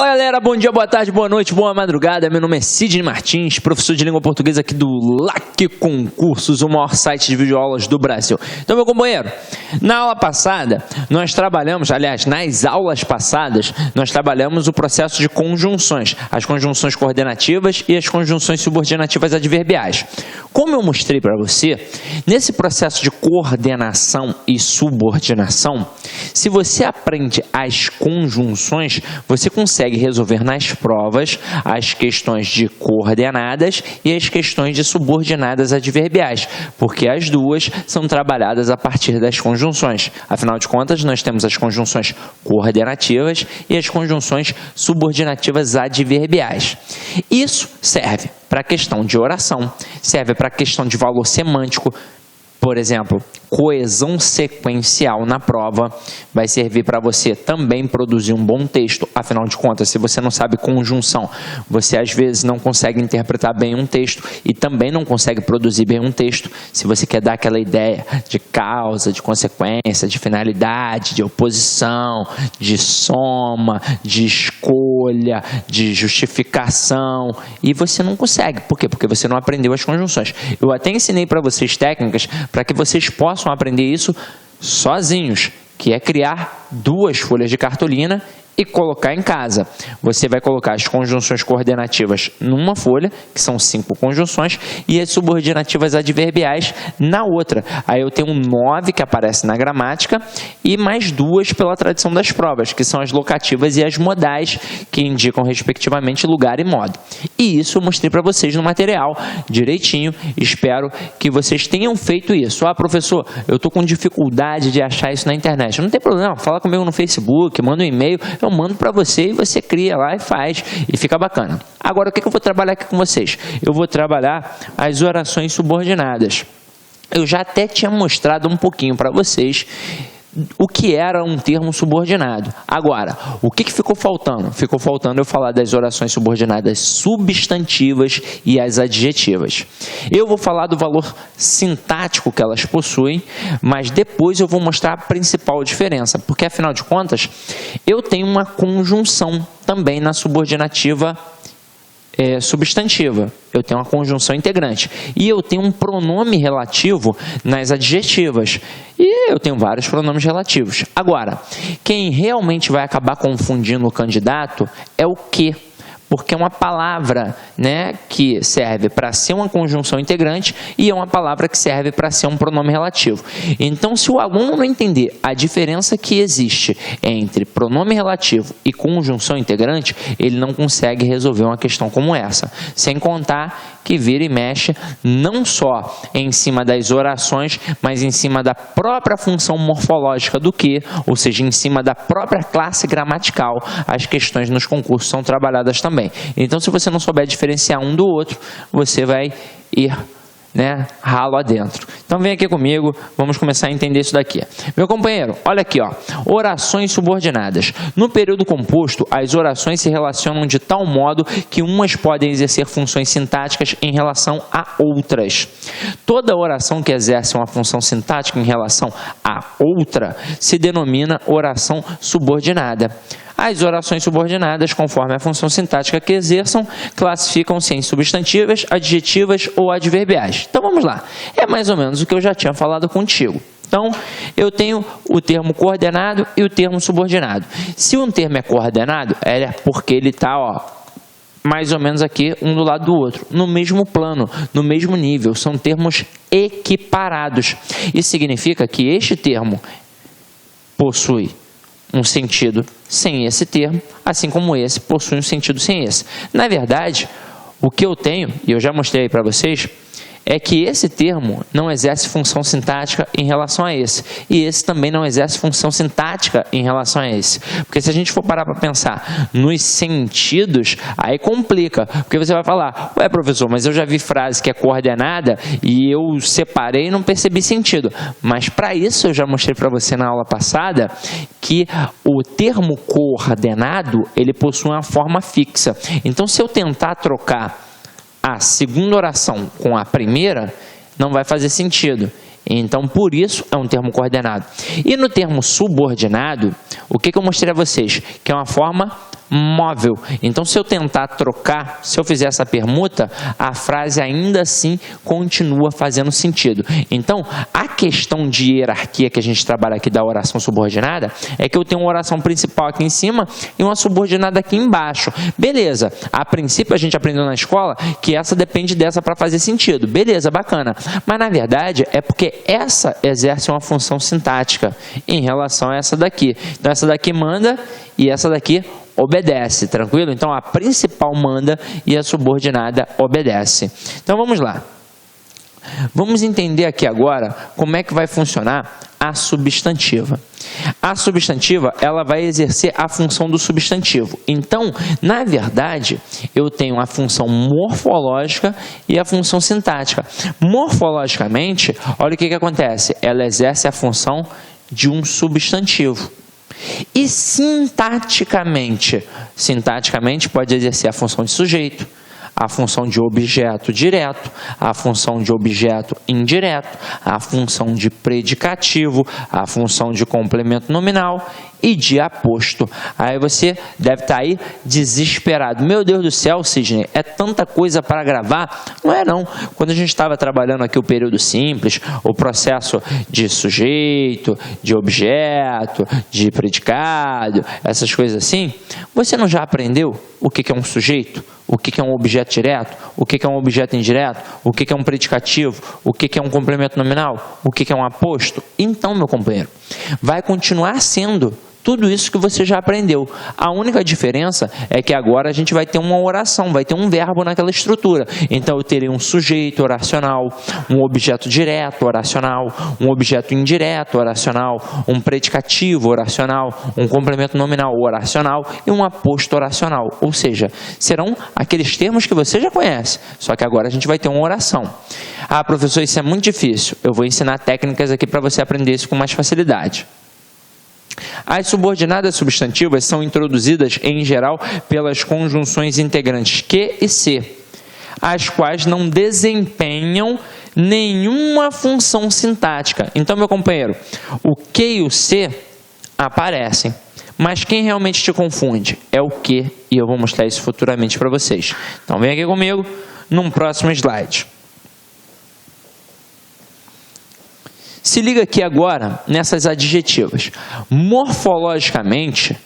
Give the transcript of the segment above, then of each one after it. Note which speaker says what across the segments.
Speaker 1: Fala galera, bom dia, boa tarde, boa noite, boa madrugada. Meu nome é Sidney Martins, professor de língua portuguesa aqui do LAC Concursos, o maior site de videoaulas do Brasil. Então, meu companheiro, na aula passada, nós trabalhamos, aliás, nas aulas passadas, nós trabalhamos o processo de conjunções, as conjunções coordenativas e as conjunções subordinativas adverbiais. Como eu mostrei para você, nesse processo de coordenação e subordinação, se você aprende as conjunções, você consegue resolver nas provas as questões de coordenadas e as questões de subordinadas adverbiais, porque as duas são trabalhadas a partir das conjunções. Afinal de contas, nós temos as conjunções coordenativas e as conjunções subordinativas adverbiais. Isso serve para a questão de oração, serve para a questão de valor semântico. Por exemplo, coesão sequencial na prova vai servir para você também produzir um bom texto. Afinal de contas, se você não sabe conjunção, você às vezes não consegue interpretar bem um texto e também não consegue produzir bem um texto. Se você quer dar aquela ideia de causa, de consequência, de finalidade, de oposição, de soma, de escolha, de justificação, e você não consegue. Por quê? Porque você não aprendeu as conjunções. Eu até ensinei para vocês técnicas para que vocês possam aprender isso sozinhos, que é criar 2 folhas de cartolina e colocar em casa. Você vai colocar as conjunções coordenativas numa folha, que são 5 conjunções, e as subordinativas adverbiais na outra. Aí eu tenho 9 que aparece na gramática e mais 2 pela tradição das provas, que são as locativas e as modais, que indicam respectivamente lugar e modo. E isso eu mostrei para vocês no material direitinho. Espero que vocês tenham feito isso. Ah, professor, eu estou com dificuldade de achar isso na internet. Não tem problema, fala comigo no Facebook, manda um e-mail, eu mando para você e você cria lá e faz e fica bacana. Agora, o que eu vou trabalhar aqui com vocês? Eu vou trabalhar as orações subordinadas. Eu já até tinha mostrado um pouquinho para vocês o que era um termo subordinado. Agora, o que ficou faltando? Ficou faltando eu falar das orações subordinadas substantivas e as adjetivas. Eu vou falar do valor sintático que elas possuem, mas depois eu vou mostrar a principal diferença, porque afinal de contas, eu tenho uma conjunção também na subordinativa substantiva. Eu tenho uma conjunção integrante. E eu tenho um pronome relativo nas adjetivas. E eu tenho vários pronomes relativos. Agora, quem realmente vai acabar confundindo o candidato é o que. Porque é uma palavra, né, que serve para ser uma conjunção integrante e é uma palavra que serve para ser um pronome relativo. Então, se o aluno não entender a diferença que existe entre pronome relativo e conjunção integrante, ele não consegue resolver uma questão como essa. Sem contar que vira e mexe não só em cima das orações, mas em cima da própria função morfológica do que, ou seja, em cima da própria classe gramatical, as questões nos concursos são trabalhadas também. Então, se você não souber diferenciar um do outro, você vai ir, ralo adentro. Então, vem aqui comigo, vamos começar a entender isso daqui. Meu companheiro, olha aqui, ó, orações subordinadas. No período composto, as orações se relacionam de tal modo que umas podem exercer funções sintáticas em relação a outras. Toda oração que exerce uma função sintática em relação a outra se denomina oração subordinada. As orações subordinadas, conforme a função sintática que exerçam, classificam-se em substantivas, adjetivas ou adverbiais. Então, vamos lá. É mais ou menos o que eu já tinha falado contigo. Então, eu tenho o termo coordenado e o termo subordinado. Se um termo é coordenado, é porque ele está, mais ou menos aqui, um do lado do outro, no mesmo plano, no mesmo nível. São termos equiparados. Isso significa que este termo possui um sentido sem esse termo, assim como esse possui um sentido sem esse. Na verdade, o que eu tenho, e eu já mostrei para vocês, é que esse termo não exerce função sintática em relação a esse. E esse também não exerce função sintática em relação a esse. Porque se a gente for parar para pensar nos sentidos, aí complica. Porque você vai falar, ué, professor, mas eu já vi frase que é coordenada e eu separei e não percebi sentido. Mas para isso eu já mostrei para você na aula passada que o termo coordenado, ele possui uma forma fixa. Então, se eu tentar trocar a segunda oração com a primeira, não vai fazer sentido. Então, por isso, é um termo coordenado. E no termo subordinado, o que eu mostrei a vocês? Que é uma forma móvel. Então, se eu tentar trocar, se eu fizer essa permuta, a frase ainda assim continua fazendo sentido. Então, a questão de hierarquia que a gente trabalha aqui da oração subordinada é que eu tenho uma oração principal aqui em cima e uma subordinada aqui embaixo. Beleza, a princípio a gente aprendeu na escola que essa depende dessa para fazer sentido. Beleza, bacana. Mas na verdade é porque essa exerce uma função sintática em relação a essa daqui. Então essa daqui manda e essa daqui obedece, tranquilo? Então a principal manda e a subordinada obedece. Então vamos lá. Vamos entender aqui agora como é que vai funcionar a substantiva. A substantiva, ela vai exercer a função do substantivo. Então, na verdade, eu tenho a função morfológica e a função sintática. Morfologicamente, olha o que acontece. Ela exerce a função de um substantivo. E sintaticamente pode exercer a função de sujeito, a função de objeto direto, a função de objeto indireto, a função de predicativo, a função de complemento nominal e de aposto. Aí você deve estar aí desesperado. Meu Deus do céu, Sidney, é tanta coisa para gravar? Não é não. Quando a gente estava trabalhando aqui o período simples, o processo de sujeito, de objeto, de predicado, essas coisas assim, você não já aprendeu o que é um sujeito? O que é um objeto direto? O que é um objeto indireto? O que é um predicativo? O que é um complemento nominal? O que é um aposto? Então, meu companheiro, vai continuar sendo tudo isso que você já aprendeu. A única diferença é que agora a gente vai ter uma oração, vai ter um verbo naquela estrutura. Então eu terei um sujeito oracional, um objeto direto oracional, um objeto indireto oracional, um predicativo oracional, um complemento nominal oracional e um aposto oracional. Ou seja, serão aqueles termos que você já conhece, só que agora a gente vai ter uma oração. Ah, professor, isso é muito difícil. Eu vou ensinar técnicas aqui para você aprender isso com mais facilidade. As subordinadas substantivas são introduzidas, em geral, pelas conjunções integrantes que e se, as quais não desempenham nenhuma função sintática. Então, meu companheiro, o que e o se aparecem, mas quem realmente te confunde é o que, e eu vou mostrar isso futuramente para vocês. Então, vem aqui comigo num próximo slide. Se liga aqui agora nessas adjetivas. Morfologicamente,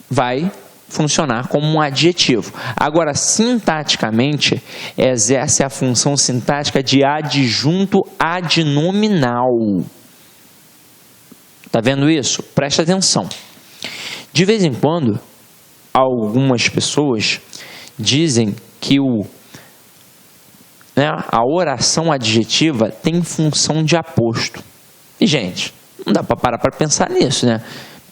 Speaker 1: vai funcionar como um adjetivo. Agora, sintaticamente, exerce a função sintática de adjunto adnominal. Tá vendo isso? Presta atenção. De vez em quando, algumas pessoas dizem que a oração adjetiva tem função de aposto. E, gente, não dá para parar para pensar nisso, né?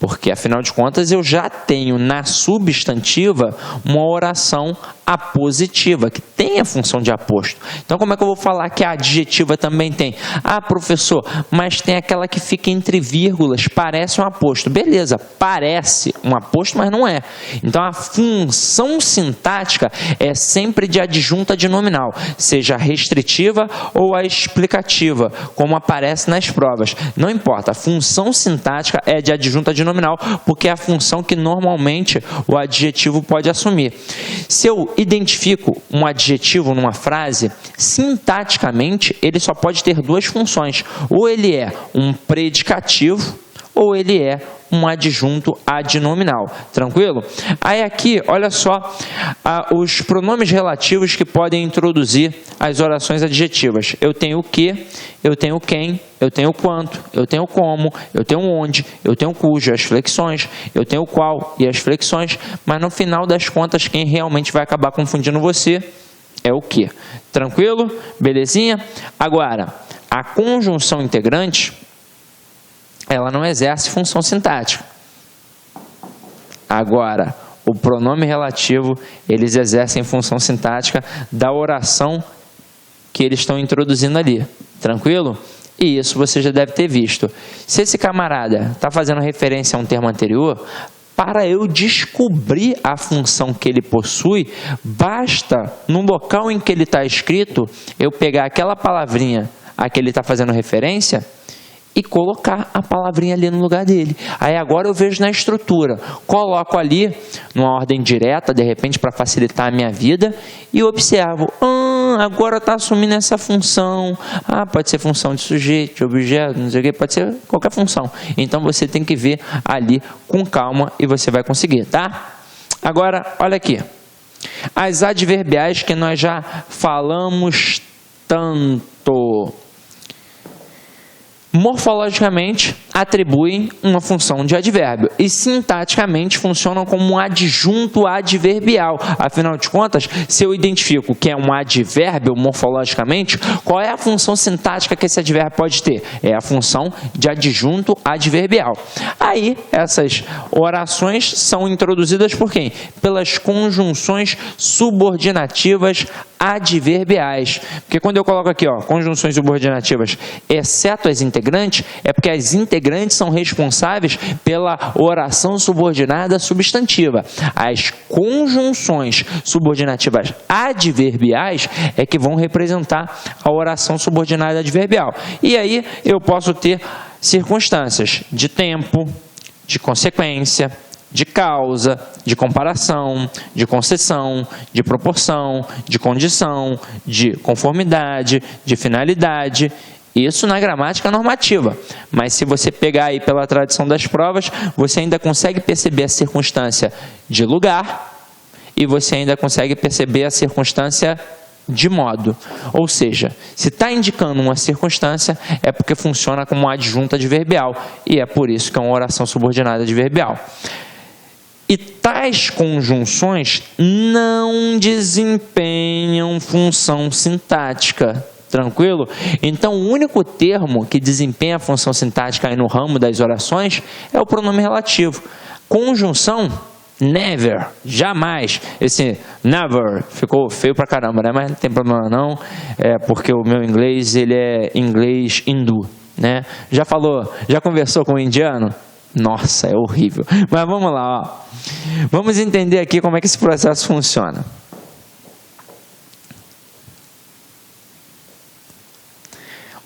Speaker 1: Porque, afinal de contas, eu já tenho na substantiva uma oração apositiva, que tem a função de aposto. Então, como é que eu vou falar que a adjetiva também tem? Ah, professor, mas tem aquela que fica entre vírgulas, parece um aposto. Beleza, parece um aposto, mas não é. Então, a função sintática é sempre de adjunta adnominal, seja a restritiva ou a explicativa, como aparece nas provas. Não importa, a função sintática é de adjunta adnominal, porque é a função que normalmente o adjetivo pode assumir. Se eu identifico um adjetivo numa frase, sintaticamente ele só pode ter duas funções. Ou ele é um predicativo, ou ele é um adjunto adnominal. Tranquilo? Aí aqui, olha só, os pronomes relativos que podem introduzir as orações adjetivas. Eu tenho o que, eu tenho quem, eu tenho quanto, eu tenho como, eu tenho onde, eu tenho cujo, as flexões, eu tenho qual e as flexões, mas no final das contas, quem realmente vai acabar confundindo você é o que. Tranquilo? Belezinha? Agora, a conjunção integrante, ela não exerce função sintática. Agora, o pronome relativo, eles exercem função sintática da oração que eles estão introduzindo ali. Tranquilo? E isso você já deve ter visto. Se esse camarada está fazendo referência a um termo anterior, para eu descobrir a função que ele possui, basta, no local em que ele está escrito, eu pegar aquela palavrinha a que ele está fazendo referência e colocar a palavrinha ali no lugar dele. Aí agora eu vejo na estrutura, coloco ali numa ordem direta, de repente para facilitar a minha vida, e observo, agora está assumindo essa função, pode ser função de sujeito, de objeto, não sei o que, pode ser qualquer função. Então você tem que ver ali com calma e você vai conseguir, tá? Agora, olha aqui, as adverbiais que nós já falamos tanto. Morfologicamente, atribuem uma função de advérbio e sintaticamente funcionam como um adjunto adverbial. Afinal de contas, se eu identifico que é um advérbio morfologicamente, qual é a função sintática que esse advérbio pode ter? É a função de adjunto adverbial. Aí, essas orações são introduzidas por quem? Pelas conjunções subordinativas adverbiais. Porque quando eu coloco aqui, conjunções subordinativas, exceto as integrantes, é porque as integrantes são responsáveis pela oração subordinada substantiva. As conjunções subordinativas adverbiais é que vão representar a oração subordinada adverbial. E aí eu posso ter circunstâncias de tempo, de consequência, de causa, de comparação, de concessão, de proporção, de condição, de conformidade, de finalidade. Isso na gramática normativa. Mas se você pegar aí pela tradição das provas, você ainda consegue perceber a circunstância de lugar e você ainda consegue perceber a circunstância de modo. Ou seja, se está indicando uma circunstância, é porque funciona como um adjunto adverbial. E é por isso que é uma oração subordinada adverbial. E tais conjunções não desempenham função sintática. Tranquilo? Então, o único termo que desempenha a função sintática aí no ramo das orações é o pronome relativo. Conjunção, never, jamais. Esse never ficou feio pra caramba, né? Mas não tem problema não, porque o meu inglês, ele é inglês hindu, né? Já conversou com um indiano? Nossa, é horrível. Mas vamos lá, ó. Vamos entender aqui como é que esse processo funciona.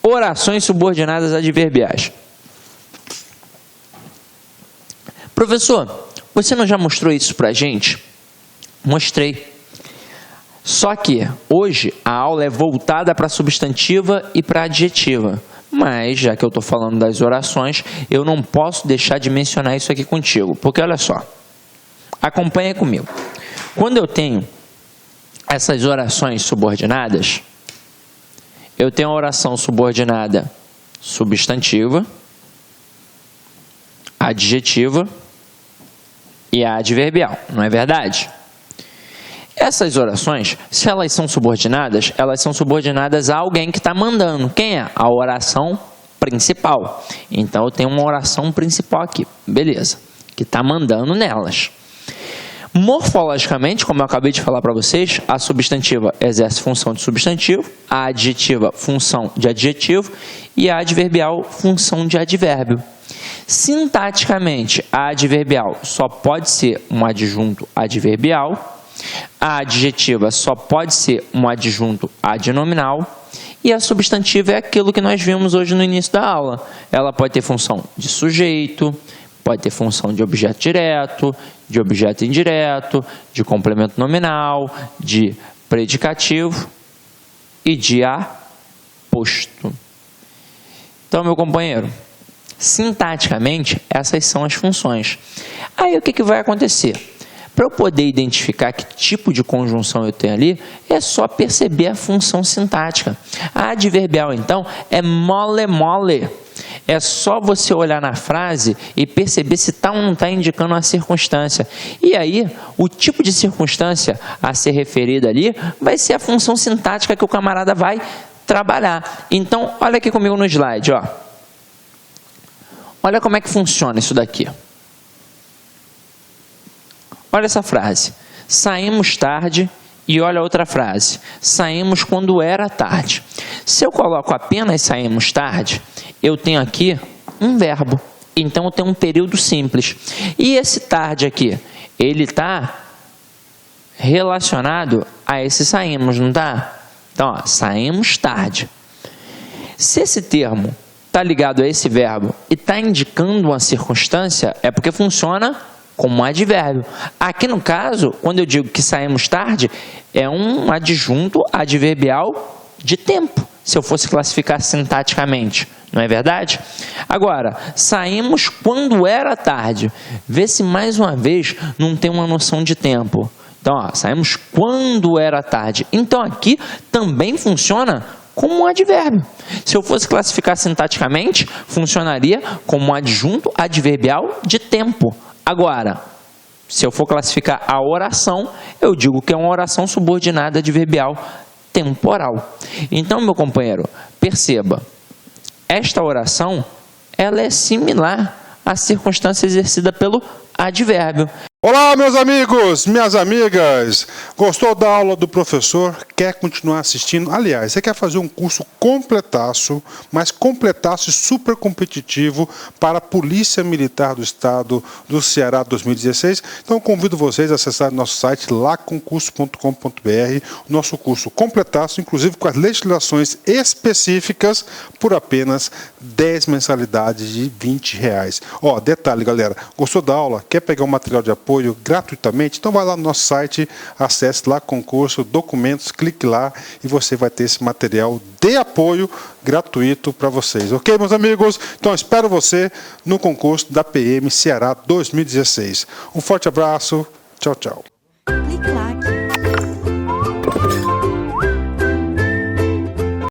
Speaker 1: Orações subordinadas adverbiais. Professor, você não já mostrou isso pra gente? Mostrei. Só que hoje a aula é voltada para substantiva e para adjetiva. Mas, já que eu estou falando das orações, eu não posso deixar de mencionar isso aqui contigo. Porque, olha só, acompanha comigo. Quando eu tenho essas orações subordinadas, eu tenho a oração subordinada substantiva, adjetiva e a adverbial, não é verdade? Essas orações, se elas são subordinadas a alguém que está mandando. Quem é? A oração principal. Então, eu tenho uma oração principal aqui, beleza, que está mandando nelas. Morfologicamente, como eu acabei de falar para vocês, a substantiva exerce função de substantivo, a adjetiva função de adjetivo e a adverbial função de advérbio. Sintaticamente, a adverbial só pode ser um adjunto adverbial, a adjetiva só pode ser um adjunto adnominal e a substantiva é aquilo que nós vimos hoje no início da aula. Ela pode ter função de sujeito, pode ter função de objeto direto, de objeto indireto, de complemento nominal, de predicativo e de aposto. Então, meu companheiro, sintaticamente, essas são as funções. Aí, o que vai acontecer? Para eu poder identificar que tipo de conjunção eu tenho ali, é só perceber a função sintática. A adverbial, então, é mole-mole. É só você olhar na frase e perceber se está ou não está indicando uma circunstância. E aí, o tipo de circunstância a ser referida ali vai ser a função sintática que o camarada vai trabalhar. Então, olha aqui comigo no slide, ó. Olha como é que funciona isso daqui. Olha essa frase. Saímos tarde e olha a outra frase. Saímos quando era tarde. Se eu coloco apenas saímos tarde, eu tenho aqui um verbo. Então, eu tenho um período simples. E esse tarde aqui, ele está relacionado a esse saímos, não está? Então, ó, saímos tarde. Se esse termo está está ligado a esse verbo e está indicando uma circunstância, é porque funciona como advérbio. Aqui no caso, quando eu digo que saímos tarde, é um adjunto adverbial de tempo, se eu fosse classificar sintaticamente, não é verdade? Agora, saímos quando era tarde. Vê se mais uma vez não tem uma noção de tempo. Então, ó, saímos quando era tarde. Então, aqui também funciona como um advérbio. Se eu fosse classificar sintaticamente, funcionaria como um adjunto adverbial de tempo. Agora, se eu for classificar a oração, eu digo que é uma oração subordinada adverbial temporal. Então, meu companheiro, perceba, esta oração, ela é similar à circunstância exercida pelo advérbio.
Speaker 2: Olá, meus amigos, minhas amigas. Gostou da aula do professor? Quer continuar assistindo? Aliás, você quer fazer um curso completaço, mas completaço e super competitivo para a Polícia Militar do Estado do Ceará 2016? Então, convido vocês a acessar nosso site laconcurso.com.br, nosso curso completaço, inclusive com as legislações específicas, por apenas 10 mensalidades de R$20. Ó, detalhe, galera, gostou da aula? Quer pegar um material de apoio gratuitamente? Então vai lá no nosso site, acesse lá concurso, documentos, clique lá e você vai ter esse material de apoio gratuito para vocês, ok, meus amigos? Então espero você no concurso da PM Ceará 2016. Um forte abraço, tchau, tchau.